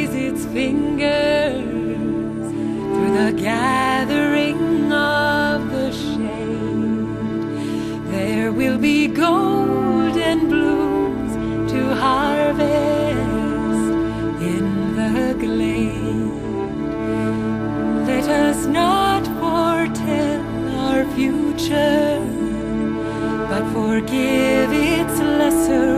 trace its fingers through the gathering of the shade. There will be golden blooms to harvest in the glade. Let us not foretell our future, but forgive its lesser